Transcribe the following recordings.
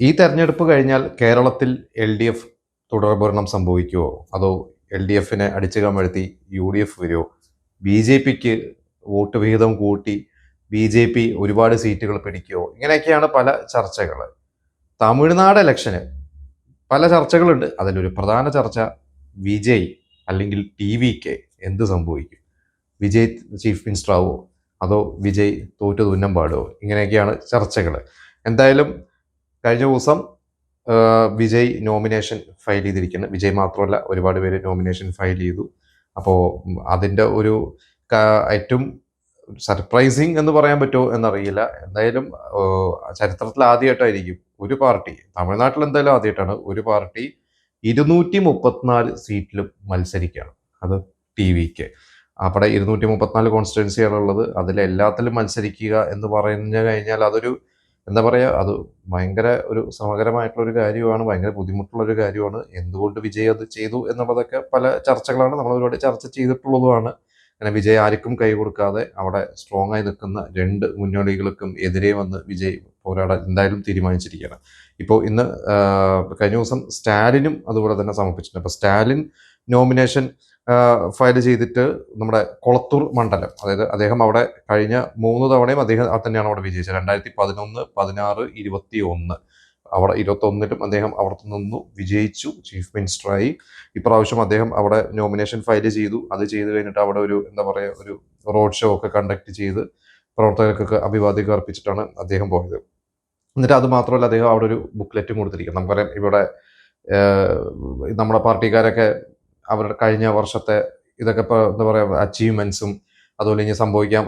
ഈ തെരഞ്ഞെടുപ്പ് കഴിഞ്ഞാൽ കേരളത്തിൽ LDF തുടർഭരണം സംഭവിക്കുമോ? അതോ LDFനെ അടിച്ചു കമഴ്ത്തി UDF വരുമോ? BJPക്ക് വോട്ട് വിഹിതം കൂട്ടി BJP ഒരുപാട് സീറ്റുകൾ പിടിക്കുമോ? ഇങ്ങനെയൊക്കെയാണ് പല ചർച്ചകൾ. തമിഴ്നാട് ഇലക്ഷന് പല ചർച്ചകളുണ്ട്. അതിലൊരു പ്രധാന ചർച്ച വിജയ് അല്ലെങ്കിൽ TVK എന്ത് സംഭവിക്കും? വിജയ് ചീഫ് മിനിസ്റ്റർ ആവോ? അതോ വിജയ് തോറ്റു തുന്നം പാടുമോ? ഇങ്ങനെയൊക്കെയാണ് ചർച്ചകൾ. എന്തായാലും കഴിഞ്ഞ ദിവസം വിജയ് നോമിനേഷൻ ഫയൽ ചെയ്തിരിക്കുന്നു. വിജയ് മാത്രമല്ല, ഒരുപാട് പേര് നോമിനേഷൻ ഫയൽ ചെയ്തു. അപ്പോൾ അതിൻ്റെ ഒരു ഏറ്റവും സർപ്രൈസിങ് എന്ന് പറയാൻ പറ്റുമോ എന്നറിയില്ല. എന്തായാലും ചരിത്രത്തിൽ ആദ്യമായിട്ടായിരിക്കും ഒരു പാർട്ടി, തമിഴ്നാട്ടിൽ എന്തായാലും ആദ്യമായിട്ടാണ് ഒരു പാർട്ടി 234 സീറ്റിലും മത്സരിക്കുകയാണ്. അത് TVK. അവിടെ 234 കോൺസ്റ്റിറ്റ്യുവൻസിയാണുള്ളത്. അതിലെല്ലാത്തിലും മത്സരിക്കുക എന്ന് പറഞ്ഞു കഴിഞ്ഞാൽ അതൊരു എന്താ പറയുക, അത് ഭയങ്കര ഒരു ശ്രമകരമായിട്ടുള്ളൊരു കാര്യമാണ്, ഭയങ്കര ബുദ്ധിമുട്ടുള്ളൊരു കാര്യമാണ്. എന്തുകൊണ്ട് വിജയ് അത് ചെയ്തു എന്നുള്ളതൊക്കെ പല ചർച്ചകളാണ്, നമ്മൾ ഒരുപാട് ചർച്ച ചെയ്തിട്ടുള്ളതുമാണ്. അങ്ങനെ വിജയ് ആർക്കും കൈ കൊടുക്കാതെ അവിടെ സ്ട്രോങ് ആയി നിൽക്കുന്ന രണ്ട് മുന്നണികൾക്കും എതിരെ വന്ന് വിജയ് പോരാടാൻ എന്തായാലും തീരുമാനിച്ചിരിക്കുകയാണ്. ഇപ്പോൾ ഇന്ന് കഴിഞ്ഞ ദിവസം സ്റ്റാലിനും അതുപോലെ തന്നെ സമർപ്പിച്ചിട്ടുണ്ട്. അപ്പോൾ സ്റ്റാലിൻ നോമിനേഷൻ ഫയൽ ചെയ്തിട്ട് നമ്മുടെ കൊളത്തൂർ മണ്ഡലം, അതായത് അദ്ദേഹം അവിടെ കഴിഞ്ഞ 3 തവണയും അദ്ദേഹം തന്നെയാണ് അവിടെ വിജയിച്ചത്. 2011, 16, 21. അവിടെ 21ലും അദ്ദേഹം അവിടെ നിന്നു വിജയിച്ചു, ചീഫ് മിനിസ്റ്ററായി. ഇപ്രാവശ്യം അദ്ദേഹം അവിടെ നോമിനേഷൻ ഫയൽ ചെയ്തു. അത് ചെയ്ത് കഴിഞ്ഞിട്ട് അവിടെ ഒരു എന്താ പറയുക, ഒരു റോഡ് ഷോ ഒക്കെ കണ്ടക്ട് ചെയ്ത് പ്രവർത്തകർക്കൊക്കെ അഭിവാദ്യം അർപ്പിച്ചിട്ടാണ് അദ്ദേഹം പോയത്. എന്നിട്ട് അത് മാത്രമല്ല, അദ്ദേഹം അവിടെ ഒരു ബുക്ക്ലെറ്റും കൊടുത്തിരിക്കും. നമുക്കറിയാം ഇവിടെ നമ്മുടെ പാർട്ടിക്കാരൊക്കെ അവരുടെ കഴിഞ്ഞ വർഷത്തെ ഇതൊക്കെ ഇപ്പോൾ എന്താ പറയുക അച്ചീവ്മെന്റ്സും അതുപോലെ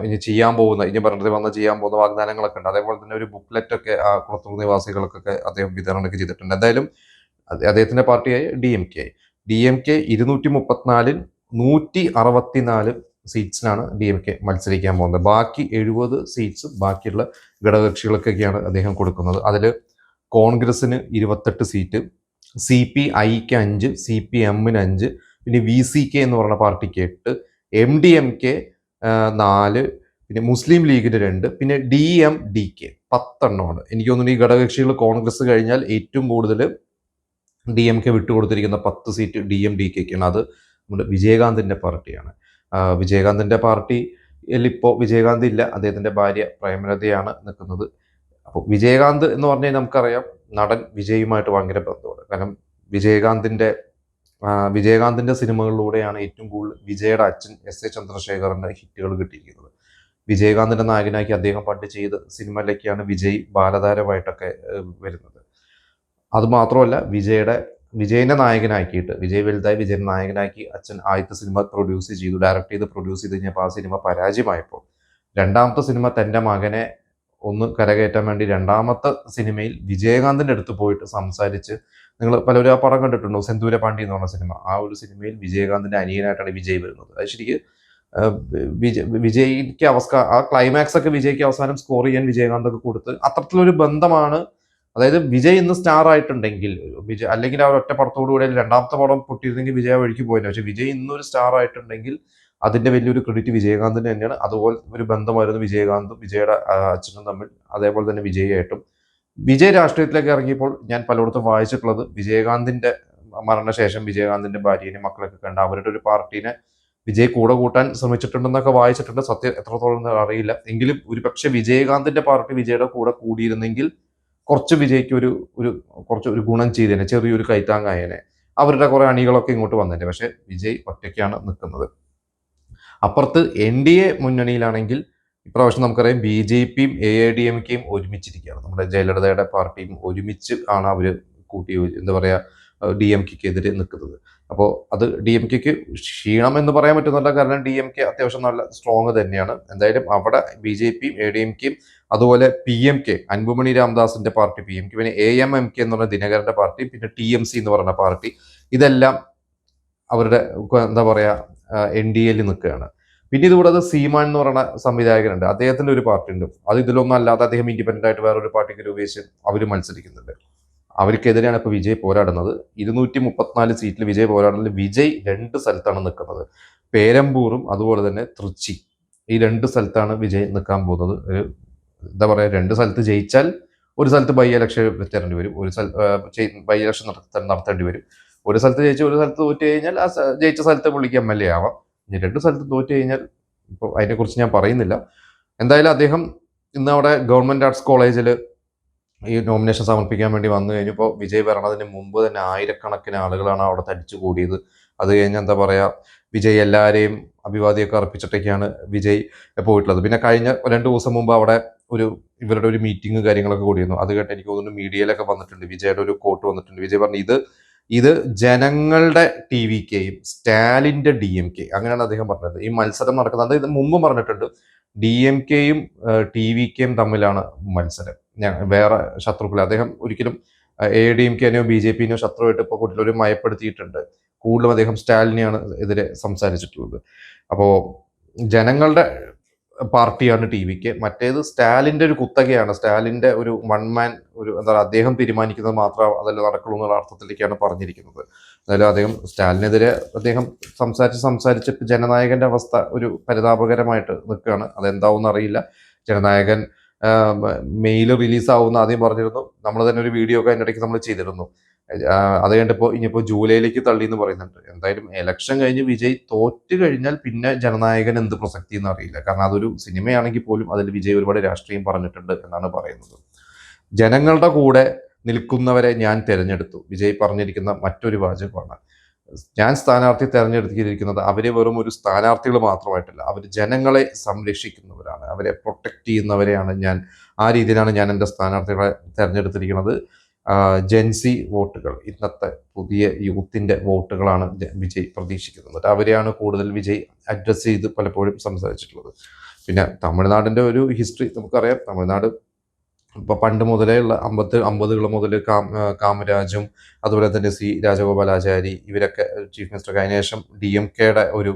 ഇനി ചെയ്യാൻ പോകുന്ന, ഇനി ഭരണത്തിൽ വന്ന് ചെയ്യാൻ പോകുന്ന വാഗ്ദാനങ്ങളൊക്കെ ഉണ്ട്. അതേപോലെ തന്നെ ഒരു ബുക്ക്ലെറ്റ് ഒക്കെ ആ കുളത്തൂർ നിവാസികൾക്കൊക്കെ അദ്ദേഹം വിതരണമൊക്കെ ചെയ്തിട്ടുണ്ട്. എന്തായാലും അദ്ദേഹത്തിന്റെ പാർട്ടിയായ DMK 234-ൽ 164 സീറ്റ്സിനാണ് DMK മത്സരിക്കാൻ പോകുന്നത്. ബാക്കി 70 സീറ്റ്സ് ബാക്കിയുള്ള ഘടകകക്ഷികൾക്കൊക്കെയാണ് അദ്ദേഹം കൊടുക്കുന്നത്. അതിൽ കോൺഗ്രസിന് 28 സീറ്റ്, CPIക്ക് 5, CPMന് 5, പിന്നെ VCK എന്ന് പറയുന്ന പാർട്ടിക്ക് 8, MDMK 4, പിന്നെ മുസ്ലിം ലീഗിന് 2, പിന്നെ DMDK 10 എണ്ണമാണ്. എനിക്ക് തോന്നുന്നു ഈ ഘടകകക്ഷികൾ കോൺഗ്രസ് കഴിഞ്ഞാൽ ഏറ്റവും കൂടുതൽ DMK വിട്ടുകൊടുത്തിരിക്കുന്ന 10 സീറ്റ് DMDKക്കാണ്. അത് നമ്മുടെ വിജയകാന്തിന്റെ പാർട്ടിയാണ്. വിജയകാന്തിന്റെ പാർട്ടിയിൽ ഇപ്പോൾ വിജയകാന്ത് ഇല്ല, അദ്ദേഹത്തിന്റെ ഭാര്യ പ്രേമലതയാണ് നിൽക്കുന്നത്. അപ്പോൾ വിജയകാന്ത് എന്ന് പറഞ്ഞാൽ നമുക്കറിയാം നടൻ വിജയുമായിട്ട് ഭയങ്കര ബന്ധമാണ്. കാരണം വിജയകാന്തിന്റെ സിനിമകളിലൂടെയാണ് ഏറ്റവും കൂടുതൽ വിജയുടെ അച്ഛൻ SA ചന്ദ്രശേഖറിന്റെ ഹിറ്റുകൾ കിട്ടിയിരിക്കുന്നത്. വിജയകാന്തിന്റെ നായകനാക്കി അദ്ദേഹം പണ്ട് ചെയ്ത സിനിമയിലൊക്കെയാണ് വിജയ് ബാലതാരമായിട്ടൊക്കെ വരുന്നത്. അതുമാത്രമല്ല, വിജയനെ നായകനാക്കിയിട്ട്, വിജയ് വലുതായി വിജയനെ നായകനാക്കി അച്ഛൻ ആദ്യത്തെ സിനിമ പ്രൊഡ്യൂസ് ചെയ്തു, ഡയറക്റ്റ് ചെയ്ത് പ്രൊഡ്യൂസ് ചെയ്ത് കഴിഞ്ഞപ്പോൾ ആ സിനിമ പരാജയമായപ്പോൾ രണ്ടാമത്തെ സിനിമ തൻ്റെ മകനെ ഒന്ന് കരകയറ്റാൻ വേണ്ടി രണ്ടാമത്തെ സിനിമയിൽ വിജയകാന്തിൻ്റെ അടുത്ത് പോയിട്ട് സംസാരിച്ച്, നിങ്ങൾ പലരും ആ പടം കണ്ടിട്ടുണ്ടോ, സെന്തൂര പാണ്ഡി എന്ന് പറഞ്ഞ സിനിമ, ആ ഒരു സിനിമയിൽ വിജയകാന്തിൻ്റെ അനിയനായിട്ടാണ് വിജയ് വരുന്നത്. അത് ശരിക്ക് വിജയ്ക്ക് ആ ക്ലൈമാക്സ് ഒക്കെ വിജയ്ക്ക് അവസാനം സ്കോർ ചെയ്യാൻ വിജയകാന്ത് ഒക്കെ കൊടുത്ത് അത്തരത്തിലൊരു ബന്ധമാണ്. അതായത് വിജയ് ഇന്ന് സ്റ്റാർ ആയിട്ടുണ്ടെങ്കിൽ, അല്ലെങ്കിൽ ആ ഒറ്റ പടത്തോടുകൂടി രണ്ടാമത്തെ പടം പൊട്ടിയിരുന്നെങ്കിൽ വിജയ വഴിക്ക് പോയില്ല. പക്ഷെ വിജയ് ഇന്നൊരു സ്റ്റാർ ആയിട്ടുണ്ടെങ്കിൽ അതിന്റെ വലിയൊരു ക്രെഡിറ്റ് വിജയകാന്തിന് തന്നെയാണ്. അതുപോലെ ഒരു ബന്ധമായിരുന്നു വിജയകാന്തും വിജയുടെ അച്ഛനും തമ്മിൽ, അതേപോലെ തന്നെ വിജയായിട്ടും. വിജയ് രാഷ്ട്രീയത്തിലേക്ക് ഇറങ്ങിയപ്പോൾ ഞാൻ പലയിടത്തും വായിച്ചിട്ടുള്ളത്, വിജയകാന്തിന്റെ മരണശേഷം വിജയകാന്തിന്റെ ഭാര്യയും മക്കളൊക്കെ കണ്ട് അവരുടെ ഒരു പാർട്ടീനെ വിജയ് കൂടെ കൂട്ടാൻ ശ്രമിച്ചിട്ടുണ്ടെന്നൊക്കെ വായിച്ചിട്ടുണ്ട്. സത്യം എത്രത്തോളം അറിയില്ല. എങ്കിലും ഒരുപക്ഷെ വിജയകാന്തിന്റെ പാർട്ടി വിജയുടെ കൂടെ കൂടിയിരുന്നെങ്കിൽ കുറച്ച് വിജയ്ക്ക് ഒരു ഗുണം ചെയ്തേനെ, ചെറിയൊരു കൈത്താങ്ങായനെ, അവരുടെ കുറെ അണികളൊക്കെ ഇങ്ങോട്ട് വന്നേനെ. പക്ഷെ വിജയ് ഒറ്റയ്ക്കാണ് നിൽക്കുന്നത്. അപ്പുറത്ത് NDA മുന്നണിയിലാണെങ്കിൽ ഇപ്രാവശ്യം നമുക്കറിയാം BJPയും AIADMKയും ഒരുമിച്ചിരിക്കുകയാണ്. നമ്മുടെ ജയലളിതയുടെ പാർട്ടിയും ഒരുമിച്ച് ആണ് അവർ കൂട്ടി എന്താ പറയുക DMKക്കെതിരെ നിൽക്കുന്നത്. അപ്പോൾ അത് DMKക്ക് ക്ഷീണം എന്ന് പറയാൻ പറ്റുന്നില്ല, കാരണം DMK അത്യാവശ്യം നല്ല സ്ട്രോങ് തന്നെയാണ്. എന്തായാലും അവിടെ BJPയും AIADMKയും അതുപോലെ PMK അൻപുമണി രാമദാസിന്റെ പാർട്ടി PMK, പിന്നെ AMMK എന്ന് പറഞ്ഞ ദിനകരന്റെ പാർട്ടി, പിന്നെ TMC എന്ന് പറയുന്ന പാർട്ടി, ഇതെല്ലാം അവരുടെ എന്താ പറയുക NDAയിൽ നിൽക്കുകയാണ്. പിന്നെ ഇതുകൂടാതെ സീമാൻ എന്ന് പറയുന്ന സംവിധായകനുണ്ട്, അദ്ദേഹത്തിന്റെ ഒരു പാർട്ടി ഉണ്ട്. അത് ഇതിലൊന്നും അല്ലാതെ അദ്ദേഹം ഇൻഡിപെൻഡന്റ് ആയിട്ട് വേറൊരു പാർട്ടിക്ക് രൂപീകരിച്ച് അവർ മത്സരിക്കുന്നുണ്ട്. അവർക്കെതിരെയാണ് ഇപ്പോൾ വിജയ് പോരാടുന്നത്. 234 സീറ്റിൽ വിജയ് പോരാടുന്നത്. വിജയ് 2 സ്ഥലത്താണ് നിൽക്കുന്നത്, പേരമ്പൂറും അതുപോലെ തന്നെ തൃച്ചി. ഈ 2 സ്ഥലത്താണ് വിജയ് നിൽക്കാൻ പോകുന്നത്. എന്താ പറയുക, 2 സ്ഥലത്ത് ജയിച്ചാൽ ഒരു സ്ഥലത്ത് ബൈ ഇലക്ഷൻ തരേണ്ടി വരും, ഒരു ബൈ ഇലക്ഷൻ നടത്തേണ്ടി വരും. ഒരു സ്ഥലത്ത് ജയിച്ച് ഒരു സ്ഥലത്ത് തോറ്റ് കഴിഞ്ഞാൽ ആ ജയിച്ച സ്ഥലത്ത് പുള്ളിക്ക് MLA ആവാം. ഇനി 2 സ്ഥലത്ത് തോറ്റ് കഴിഞ്ഞാൽ ഇപ്പോൾ അതിനെക്കുറിച്ച് ഞാൻ പറയുന്നില്ല. എന്തായാലും അദ്ദേഹം ഇന്ന് അവിടെ ഗവൺമെന്റ് ആർട്സ് കോളേജിൽ ഈ നോമിനേഷൻ സമർപ്പിക്കാൻ വേണ്ടി വന്നു കഴിഞ്ഞപ്പോൾ വിജയ് വരണതിന് മുമ്പ് തന്നെ ആയിരക്കണക്കിന് ആളുകളാണ് അവിടെ തടിച്ചു കൂടിയത്. അത് കഴിഞ്ഞ് എന്താ പറയുക, വിജയ് എല്ലാവരെയും അഭിവാദ്യമൊക്കെ അർപ്പിച്ചിട്ടൊക്കെയാണ് വിജയ് പോയിട്ടുള്ളത്. പിന്നെ കഴിഞ്ഞ 2 ദിവസം മുമ്പ് അവിടെ ഇവരുടെ ഒരു മീറ്റിംഗ് കാര്യങ്ങളൊക്കെ കൂടിയിരുന്നു. അത് കേട്ട് എനിക്ക് തോന്നുന്നു മീഡിയയിലൊക്കെ വന്നിട്ടുണ്ട്, വിജയുടെ ഒരു കോട്ട് വന്നിട്ടുണ്ട്. വിജയ് പറഞ്ഞു ഇത് ജനങ്ങളുടെ TVKയും സ്റ്റാലിന്റെ DMK, അങ്ങനെയാണ് അദ്ദേഹം പറഞ്ഞത്. ഈ മത്സരം നടക്കുന്നത് ഇത് മുമ്പ് പറഞ്ഞിട്ടുണ്ട്, DMKയും TVKയും തമ്മിലാണ് മത്സരം, വേറെ ശത്രുക്കൾ. അദ്ദേഹം ഒരിക്കലും ADMKനെയോ BJPനെയോ ശത്രുവായിട്ട് ഇപ്പോൾ കൂടുതലൊരു മയപ്പെടുത്തിയിട്ടുണ്ട്. കൂടുതലും അദ്ദേഹം സ്റ്റാലിനെയാണ് എതിരെ സംസാരിച്ചിട്ടുള്ളത്. അപ്പോൾ ജനങ്ങളുടെ പാർട്ടിയാണ് TVK, മറ്റേത് സ്റ്റാലിന്റെ ഒരു കുത്തകയാണ്, സ്റ്റാലിന്റെ ഒരു വൺമാൻ, എന്താ പറയുക, അദ്ദേഹം തീരുമാനിക്കുന്നത് മാത്രം അതല്ല നടക്കുള്ളൂ എന്നുള്ള അർത്ഥത്തിലേക്കാണ് പറഞ്ഞിരിക്കുന്നത്. അതായത് അദ്ദേഹം സ്റ്റാലിനെതിരെ അദ്ദേഹം സംസാരിച്ചിട്ട് ജനനായകന്റെ അവസ്ഥ ഒരു പരിതാപകരമായിട്ട് നിൽക്കുകയാണ്. അതെന്താവും അറിയില്ല. ജനനായകൻ മെയിൽ റിലീസാവുന്ന ആദ്യം പറഞ്ഞിരുന്നു, നമ്മൾ തന്നെ ഒരു വീഡിയോ ഒക്കെ അതിൻ്റെ ഇടയ്ക്ക് നമ്മൾ ചെയ്തിരുന്നു. അത് കഴിഞ്ഞപ്പോൾ ഇനിയിപ്പോൾ ജൂലൈയിലേക്ക് തള്ളി എന്ന് പറയുന്നുണ്ട്. എന്തായാലും ഇലക്ഷൻ കഴിഞ്ഞ് വിജയ് തോറ്റ് കഴിഞ്ഞാൽ പിന്നെ ജനനായകൻ എന്ത് പ്രസക്തി എന്ന് അറിയില്ല. കാരണം അതൊരു സിനിമയാണെങ്കിൽ പോലും അതിൽ വിജയ് ഒരുപാട് രാഷ്ട്രീയം പറഞ്ഞിട്ടുണ്ട് എന്നാണ് പറയുന്നത്. ജനങ്ങളുടെ കൂടെ നിൽക്കുന്നവരെ ഞാൻ തിരഞ്ഞെടുത്തു, വിജയ് പറഞ്ഞിരിക്കുന്ന മറ്റൊരു വാചകമാണ്. ഞാൻ സ്ഥാനാർത്ഥി തിരഞ്ഞെടുത്തിരിക്കുന്നത് അവര് വെറും ഒരു സ്ഥാനാർത്ഥികൾ മാത്രമായിട്ടല്ല, അവർ ജനങ്ങളെ സംരക്ഷിക്കുന്നവരാണ്, അവരെ പ്രൊട്ടക്ട് ചെയ്യുന്നവരെയാണ് ഞാൻ. ആ രീതിയിലാണ് ഞാൻ എൻ്റെ സ്ഥാനാർത്ഥികളെ തിരഞ്ഞെടുത്തിരിക്കുന്നത്. ജെൻസി വോട്ടുകൾ, ഇന്നത്തെ പുതിയ യൂത്തിന്റെ വോട്ടുകളാണ് വിജയ് പ്രതീക്ഷിക്കുന്നത്. അവരെയാണ് കൂടുതൽ വിജയ് അഡ്രസ് ചെയ്ത് പലപ്പോഴും സംസാരിച്ചിട്ടുള്ളത്. പിന്നെ തമിഴ്നാടിന്റെ ഒരു ഹിസ്റ്ററി നമുക്കറിയാം. തമിഴ്നാട് ഇപ്പൊ പണ്ട് മുതലേ ഉള്ള 50കൾ മുതൽ കാമരാജും അതുപോലെ തന്നെ രാജഗോപാലാചാരി ഇവരൊക്കെ ചീഫ് മിനിസ്റ്റർ. അതിനുശേഷം DMKയുടെ ഒരു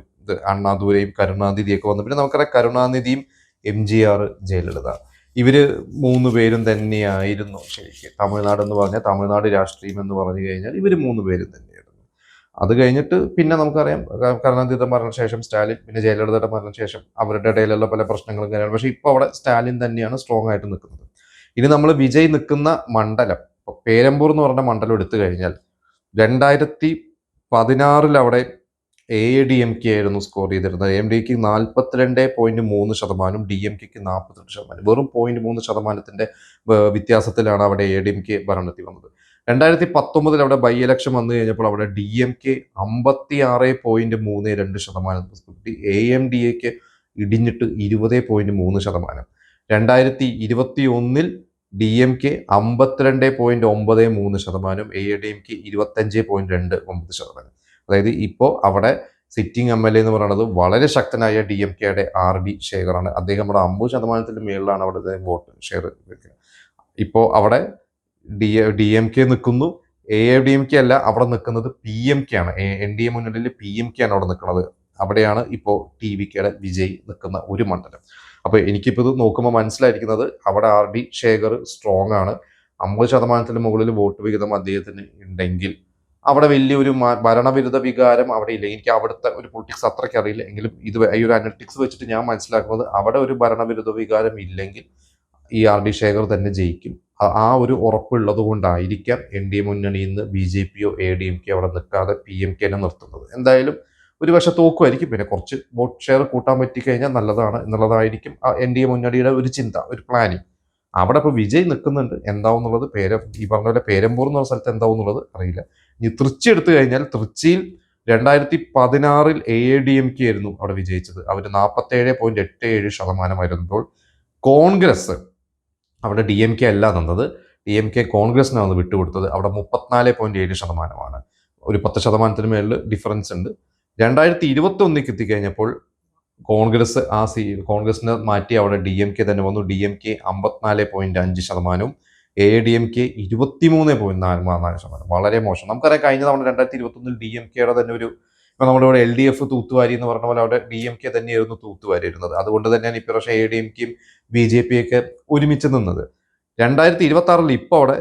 അണ്ണാദുരയും കരുണാനിധിയൊക്കെ വന്നു. പിന്നെ നമുക്കറിയാം കരുണാനിധിയും MGR, ജയലളിത, ഇവര് 3 പേരും തന്നെയായിരുന്നു ശരിക്കും തമിഴ്നാട് എന്ന് പറഞ്ഞാൽ, തമിഴ്നാട് രാഷ്ട്രീയം എന്ന് പറഞ്ഞു കഴിഞ്ഞാൽ ഇവർ 3 പേരും തന്നെയായിരുന്നു. അത് കഴിഞ്ഞിട്ട് പിന്നെ നമുക്കറിയാം കരുണാനിധിയുടെ മരണശേഷം സ്റ്റാലിൻ, പിന്നെ ജയലളിതയുടെ മരണശേഷം അവരുടെ ഇടയിലുള്ള പല പ്രശ്നങ്ങളും കാര്യമാണ്. പക്ഷെ ഇപ്പോൾ അവിടെ സ്റ്റാലിൻ തന്നെയാണ് സ്ട്രോങ് ആയിട്ട് നിൽക്കുന്നത്. ഇനി നമ്മൾ വിജയ് നിൽക്കുന്ന മണ്ഡലം, പേരമ്പൂർ എന്ന് പറഞ്ഞ മണ്ഡലം എടുത്തു കഴിഞ്ഞാൽ 2016 അവിടെ ADMK ആയിരുന്നു സ്കോർ ചെയ്തിരുന്നത്. AMDക്ക് 42.3%, DMKക്ക് 48%. വെറും 0.3% വ്യത്യാസത്തിലാണ് അവിടെ ADMK ഭരണത്തിൽ വന്നത്. 2019 അവിടെ ബൈ ഇലക്ഷൻ വന്നു കഴിഞ്ഞപ്പോൾ അവിടെ DMK 56.32%, AMDAക്ക് ഇടിഞ്ഞിട്ട് 20.3%. 2021 DMK 52.93%, ADMK 25.29%. അതായത് ഇപ്പോൾ അവിടെ സിറ്റിംഗ് MLA എന്ന് പറയുന്നത് വളരെ ശക്തനായ DMKയുടെ RD ശേഖറാണ്. അദ്ദേഹം അവിടെ 50% മേളിലാണ് അവിടെ വോട്ട് ഷെയർ വെക്കുക. ഇപ്പോൾ അവിടെ DMK നിൽക്കുന്നു. ADMK അല്ല അവിടെ നിൽക്കുന്നത്, PMK ആണ്. NDA മുന്നണിയിൽ PMK ആണ് അവിടെ നിൽക്കുന്നത്. അവിടെയാണ് ഇപ്പോൾ TVKയുടെ വിജയ് നിൽക്കുന്ന ഒരു മണ്ഡലം. അപ്പോൾ എനിക്കിപ്പോൾ ഇത് നോക്കുമ്പോൾ മനസ്സിലായിരിക്കുന്നത് അവിടെ RD ശേഖർ സ്ട്രോങ് ആണ്. 50% മുകളിൽ വോട്ട് വിഹിതം അദ്ദേഹത്തിന് ഉണ്ടെങ്കിൽ അവിടെ വലിയൊരു ഭരണവിരുദ്ധ വികാരം അവിടെ ഇല്ല. എനിക്ക് അവിടുത്തെ ഒരു പൊളിറ്റിക്സ് അത്രയ്ക്ക് അറിയില്ല, എങ്കിലും ഈ ഒരു അനലിറ്റിക്സ് വെച്ചിട്ട് ഞാൻ മനസ്സിലാക്കുന്നത് അവിടെ ഒരു ഭരണവിരുദ്ധ വികാരം ഇല്ലെങ്കിൽ ഈ RD ശേഖർ തന്നെ ജയിക്കും. ആ ഒരു ഉറപ്പുള്ളത് കൊണ്ടായിരിക്കാം NDA മുന്നണിയിൽ നിന്ന് BJPയോ ADMKയോ അവിടെ നിൽക്കാതെ PMKനെ നിർത്തുന്നത്. എന്തായാലും ഒരു പക്ഷെ തോക്കുമായിരിക്കും. പിന്നെ കുറച്ച് വോട്ട് ഷെയർ കൂട്ടാൻ പറ്റിക്കഴിഞ്ഞാൽ നല്ലതാണ് എന്നുള്ളതായിരിക്കും NDA മുന്നണിയുടെ ഒരു ചിന്ത, ഒരു പ്ലാനിങ്. അവിടെ ഇപ്പോൾ വിജയ് നിൽക്കുന്നുണ്ട്. എന്താവും എന്നുള്ളത് ഈ പറഞ്ഞ പോലെ പേരമ്പൂർ എന്നുള്ള സ്ഥലത്ത് എന്താവും എന്നുള്ളത് അറിയില്ല. ഇനി തൃച്ചി എടുത്തു കഴിഞ്ഞാൽ തൃച്ചിയിൽ 2016 ADMK ആയിരുന്നു അവിടെ വിജയിച്ചത്. അവർ 47.87% ആയിരുന്നപ്പോൾ കോൺഗ്രസ് അവിടെ DMK അല്ല നിന്നത്, DMK കോൺഗ്രസിനാണ് വിട്ടുകൊടുത്തത്. അവിടെ 34.7%. ഒരു 10% മേളിൽ ഡിഫറൻസ് ഉണ്ട്. 2021 എത്തിക്കഴിഞ്ഞപ്പോൾ കോൺഗ്രസിനെ മാറ്റി അവിടെ DMK തന്നെ വന്നു. DMK 54.5%, ADMK 23.44%. വളരെ മോശം. നമുക്കറിയാം കഴിഞ്ഞ തവണ 2021 DMKയുടെ തന്നെ ഇപ്പൊ നമ്മുടെ ഇവിടെ LDF തൂത്തുവാരി എന്ന് പറഞ്ഞ പോലെ അവിടെ DMK തന്നെയായിരുന്നു തൂത്തുവാരി ഇരുന്നത്. അതുകൊണ്ട് തന്നെയാണ് ഇപ്രാവശ്യം ADMKയും BJPയൊക്കെ ഒരുമിച്ച് നിന്നത്. 2026 ഇപ്പോൾ അവിടെ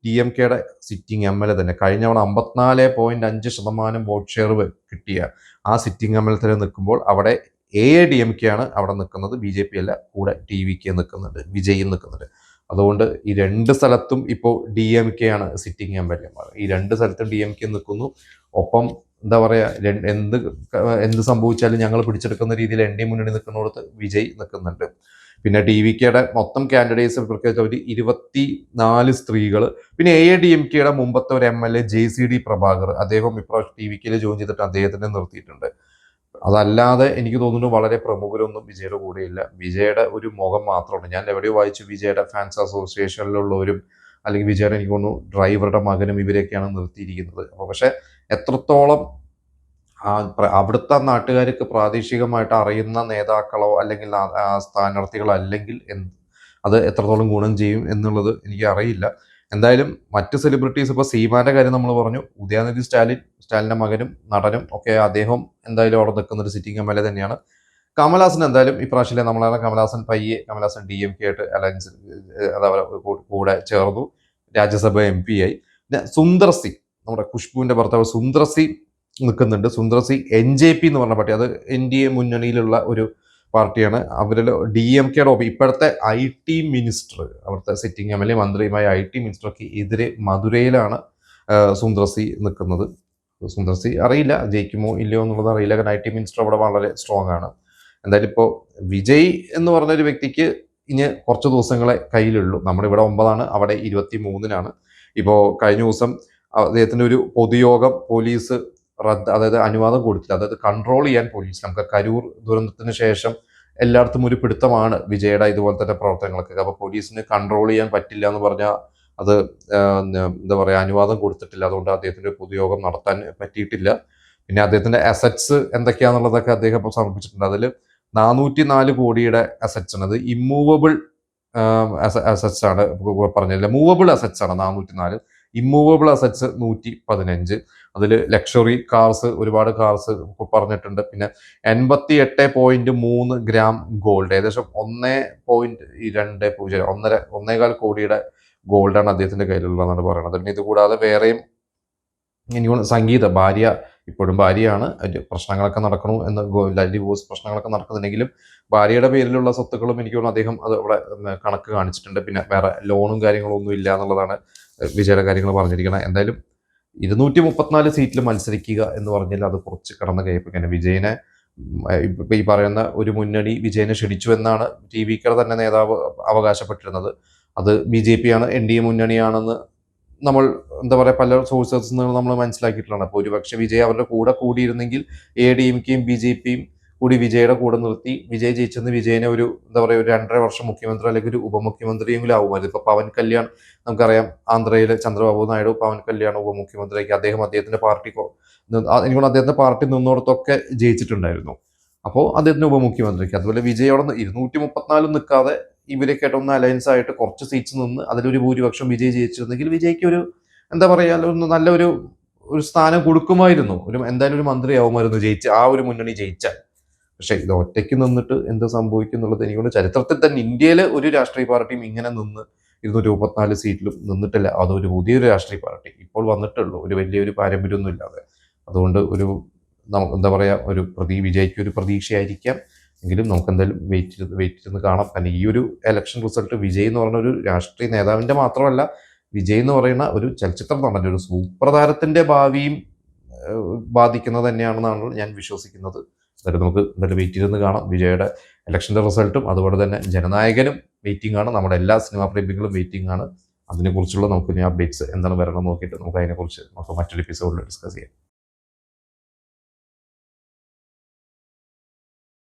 DMKയുടെ സിറ്റിംഗ് MLA തന്നെ കഴിഞ്ഞ തവണ 54.5% വോട്ട് ഷെയർ കിട്ടിയ ആ സിറ്റിംഗ് MLA തന്നെ നിൽക്കുമ്പോൾ അവിടെ ADMK ആണ് അവിടെ നിൽക്കുന്നത്, BJP അല്ല. കൂടെ TVK നിൽക്കുന്നുണ്ട്, വിജയും നിൽക്കുന്നുണ്ട്. അതുകൊണ്ട് ഈ രണ്ട് സ്ഥലത്തും ഇപ്പോൾ DMK ആണ് സിറ്റിംഗ് MLA. ഈ രണ്ട് സ്ഥലത്തും DMK നിൽക്കുന്നു. ഒപ്പം എന്താ പറയുക, എന്ത് സംഭവിച്ചാലും ഞങ്ങൾ പിടിച്ചെടുക്കുന്ന രീതിയിൽ ND മുന്നണി നിൽക്കുന്നിടത്ത് വിജയ് നിൽക്കുന്നുണ്ട്. പിന്നെ TVKയുടെ മൊത്തം കാൻഡിഡേറ്റ്സ് പ്രത്യേകിച്ച് ഒരു 24 സ്ത്രീകൾ. പിന്നെ AADMKയുടെ മുമ്പത്തെ ഒരു MLA JCD പ്രഭാകർ, അദ്ദേഹം ഇപ്രാവശ്യം TVKയിൽ ജോയിൻ ചെയ്തിട്ട് അദ്ദേഹത്തിനെ നിർത്തിയിട്ടുണ്ട്. അതല്ലാതെ എനിക്ക് തോന്നുന്നു വളരെ പ്രമുഖരൊന്നും വിജയുടെ കൂടെയില്ല. വിജയുടെ ഒരു മുഖം മാത്രമാണ്. ഞാൻ എവിടെയോ വായിച്ചു വിജയുടെ ഫാൻസ് അസോസിയേഷനിലുള്ളവരും അല്ലെങ്കിൽ വിജയുടെ എനിക്ക് തോന്നുന്നു ഡ്രൈവറുടെ മകനും ഇവരെയൊക്കെയാണ് നിർത്തിയിരിക്കുന്നത്. അപ്പോൾ പക്ഷെ എത്രത്തോളം അവിടുത്തെ നാട്ടുകാർക്ക് പ്രാദേശികമായിട്ട് അറിയുന്ന നേതാക്കളോ അല്ലെങ്കിൽ സ്ഥാനാർത്ഥികളോ അല്ലെങ്കിൽ അത് എത്രത്തോളം ഗുണം ചെയ്യും എന്നുള്ളത് എനിക്ക് അറിയില്ല. എന്തായാലും മറ്റ് സെലിബ്രിറ്റീസ്, ഇപ്പോൾ സീമാന്റെ കാര്യം നമ്മൾ പറഞ്ഞു, ഉദയനിധി സ്റ്റാലിന്റെ മകനും നടനും ഒക്കെ അദ്ദേഹം എന്തായാലും അവിടെ നിൽക്കുന്ന ഒരു സിറ്റിംഗ് MLA തന്നെയാണ്. കമൽഹാസൻ എന്തായാലും ഇപ്രാവശ്യത്തെ നമ്മളെ കമൽഹാസൻ DMK ആയിട്ട് അലയൻസ് കൂടെ ചേർന്നു, രാജ്യസഭ MP ആയി. പിന്നെ സുന്ദർ സി, നമ്മുടെ ഖുഷ്ബുവിന്റെ ഭർത്താവ് സുന്ദർ സി നിൽക്കുന്നുണ്ട്. സുന്ദർ സി NJP എന്ന് പറഞ്ഞ പാർട്ടി, അത് NDA മുന്നണിയിലുള്ള ഒരു പാർട്ടിയാണ്. അവരിൽ DMKയുടെ ഇപ്പോഴത്തെ IT മിനിസ്റ്റർ, അവിടുത്തെ സിറ്റിംഗ് MLA മന്ത്രിയുമായ IT മിനിസ്റ്റർക്ക് എതിരെ മധുരയിലാണ് സുന്ദർ സി നിൽക്കുന്നത്. സുന്ദർ സി അറിയില്ല ജയിക്കുമോ ഇല്ലയോ എന്നുള്ളത് അറിയില്ല, കാരണം IT മിനിസ്റ്റർ അവിടെ വളരെ സ്ട്രോങ് ആണ്. എന്തായാലും ഇപ്പോൾ വിജയ് എന്ന് പറഞ്ഞൊരു വ്യക്തിക്ക് ഇനി കുറച്ച് ദിവസങ്ങളെ കയ്യിലുള്ളൂ. നമ്മളിവിടെ 9 അവിടെ 23 ഇപ്പോൾ കഴിഞ്ഞ ദിവസം അദ്ദേഹത്തിന്റെ ഒരു പൊതുയോഗം പോലീസ് അതായത് അനുവാദം കൊടുത്തില്ല. അതായത് കൺട്രോൾ ചെയ്യാൻ പോലീസ്, നമുക്ക് കരൂർ ദുരന്തത്തിന് ശേഷം എല്ലായിടത്തും ഒരു പിടുത്തമാണ് വിജയുടെ ഇതുപോലെ തന്നെ പ്രവർത്തനങ്ങളൊക്കെ. അപ്പോൾ പോലീസിന് കൺട്രോൾ ചെയ്യാൻ പറ്റില്ല എന്ന് പറഞ്ഞാൽ അത് എന്താ പറയുക, അനുവാദം കൊടുത്തിട്ടില്ല. അതുകൊണ്ട് അദ്ദേഹത്തിന്റെ പൊതുയോഗം നടത്താൻ പറ്റിയിട്ടില്ല. പിന്നെ അദ്ദേഹത്തിന്റെ അസറ്റ്സ് എന്തൊക്കെയാണെന്നുള്ളതൊക്കെ അദ്ദേഹം ഇപ്പോൾ സമർപ്പിച്ചിട്ടുണ്ട്. അതിൽ 404 കോടിയുടെ അസറ്റ്സ് ആണ്. അത് ഇമ്മൂവബിൾ അസറ്റ്സ് ആണ് പറഞ്ഞില്ല, മൂവബിൾ അസറ്റ്സ് ആണ് 404, ഇമ്മൂവബിൾ അസറ്റ്സ് 115. അതിൽ ലക്ഷറി കാർസ്, ഒരുപാട് കാർസ് പറഞ്ഞിട്ടുണ്ട്. പിന്നെ 88.3 ഗ്രാം ഗോൾഡ്, ഏകദേശം 1.20 1.25 കോടിയുടെ ഗോൾഡാണ് അദ്ദേഹത്തിന്റെ കയ്യിലുള്ളതെന്നാണ് പറയുന്നത്. പിന്നെ ഇത് കൂടാതെ വേറെയും എനിക്ക് സംഗീത ഭാര്യ, ഇപ്പോഴും ഭാര്യയാണ്, പ്രശ്നങ്ങളൊക്കെ നടക്കണു എന്ന് ഡിവോഴ്സ് പ്രശ്നങ്ങളൊക്കെ നടക്കുന്നുണ്ടെങ്കിലും ഭാര്യയുടെ പേരിലുള്ള സ്വത്തുക്കളും എനിക്ക് തോന്നുന്നു അദ്ദേഹം അത് അവിടെ കണക്ക് കാണിച്ചിട്ടുണ്ട്. പിന്നെ വേറെ ലോണും കാര്യങ്ങളും ഒന്നും ഇല്ല എന്നുള്ളതാണ് വിജയുടെ കാര്യങ്ങൾ പറഞ്ഞിരിക്കുന്നത്. എന്തായാലും 234 സീറ്റിൽ മത്സരിക്കുക എന്ന് പറഞ്ഞാൽ അത് കുറച്ച് കടന്ന കയപ്പിക്കാൻ വിജയനെ ഇപ്പൊ ഈ പറയുന്ന ഒരു മുന്നണി വിജയനെ ക്ഷണിച്ചു എന്നാണ് TVKയുടെ തന്നെ നേതാവ് അവകാശപ്പെട്ടിരുന്നത്. അത് BJP ആണ്, NDA മുന്നണിയാണെന്ന് നമ്മൾ എന്താ പറയുക പല സോഴ്സസ് നമ്മൾ മനസ്സിലാക്കിയിട്ടുള്ളതാണ്. അപ്പോൾ ഒരുപക്ഷെ വിജയ് അവരുടെ കൂടെ കൂടിയിരുന്നെങ്കിൽ ADMKയും BJPയും കൂടി വിജയുടെ കൂടെ നിർത്തി വിജയ് ജയിച്ചെന്ന് വിജയനെ ഒരു എന്താ പറയുക ഒരു 2.5 വർഷം മുഖ്യമന്ത്രി അല്ലെങ്കിൽ ഒരു ഉപമുഖ്യമന്ത്രിയെങ്കിലും ആവുമായിരുന്നു. ഇപ്പൊ പവൻ കല്യാൺ നമുക്കറിയാം, ആന്ധ്രയിലെ ചന്ദ്രബാബു നായിഡു പവൻ കല്യാൺ ഉപമുഖ്യമന്ത്രിക്ക് അദ്ദേഹത്തിന്റെ പാർട്ടിക്കോ എനിക്കൊന്ന് അദ്ദേഹത്തിന്റെ പാർട്ടി നിന്നോടത്തൊക്കെ ജയിച്ചിട്ടുണ്ടായിരുന്നു. അപ്പോൾ അദ്ദേഹത്തിന് ഉപമുഖ്യമന്ത്രിക്ക്. അതുപോലെ വിജയോടെ 234 നിൽക്കാതെ ഇവരൊക്കെ ആയിട്ട് ഒന്ന് അലയൻസ് ആയിട്ട് കുറച്ച് സീറ്റ്സ് നിന്ന് അതിലൊരു ഭൂരിപക്ഷം വിജയ് ജയിച്ചിരുന്നെങ്കിൽ വിജയ്ക്ക് ഒരു എന്താ പറയുക നല്ലൊരു സ്ഥാനം കൊടുക്കുമായിരുന്നു. എന്തായാലും ഒരു മന്ത്രിയാവുമായിരുന്നു ആ ഒരു മുന്നണി ജയിച്ചാൽ. പക്ഷെ ഇത് ഒറ്റയ്ക്ക് നിന്നിട്ട് എന്ത് സംഭവിക്കും എന്നുള്ളത് എനിക്കൊണ്ട് ചരിത്രത്തിൽ തന്നെ ഇന്ത്യയിലെ ഒരു രാഷ്ട്രീയ പാർട്ടിയും ഇങ്ങനെ നിന്ന് 234 സീറ്റിലും നിന്നിട്ടില്ല. അതൊരു പുതിയൊരു രാഷ്ട്രീയ പാർട്ടി ഇപ്പോൾ വന്നിട്ടുള്ളൂ, ഒരു വലിയൊരു പാരമ്പര്യമൊന്നും ഇല്ലാതെ. അതുകൊണ്ട് ഒരു നമുക്ക് എന്താ പറയുക വിജയ്ക്ക് ഒരു പ്രതീക്ഷയായിരിക്കാം. എങ്കിലും നമുക്ക് എന്തായാലും വെയിറ്റ് ചെയ്ത് കാണാം. കാരണം ഈ ഒരു ഇലക്ഷൻ റിസൾട്ട് വിജയ് എന്ന് പറഞ്ഞ ഒരു രാഷ്ട്രീയ നേതാവിന്റെ മാത്രമല്ല, വിജയ് എന്ന് പറയുന്ന ഒരു ചലച്ചിത്ര നടന്റെ ഒരു സൂപ്പർ താരത്തിന്റെ ഭാവിയും ബാധിക്കുന്നത് തന്നെയാണെന്നാണ് ഞാൻ വിശ്വസിക്കുന്നത്. എന്നിട്ട് നമുക്ക് എന്തായാലും വെയിറ്റ് ചെയ്ത് കാണാം വിജയുടെ ഇലക്ഷന്റെ റിസൾട്ടും. അതുപോലെ തന്നെ ജനനായകനും വെയിറ്റിംഗ് ആണ്, നമ്മുടെ എല്ലാ സിനിമാ പ്രേമികളും വെയിറ്റിംഗ് ആണ്. അതിനെക്കുറിച്ചുള്ള നമുക്ക് ഇനി അപ്ഡേറ്റ്സ് എന്താണ് വരണം നോക്കിയിട്ട് നമുക്ക് അതിനെക്കുറിച്ച് മറ്റൊരു എപ്പിസോഡിൽ ഡിസ്കസ് ചെയ്യാം.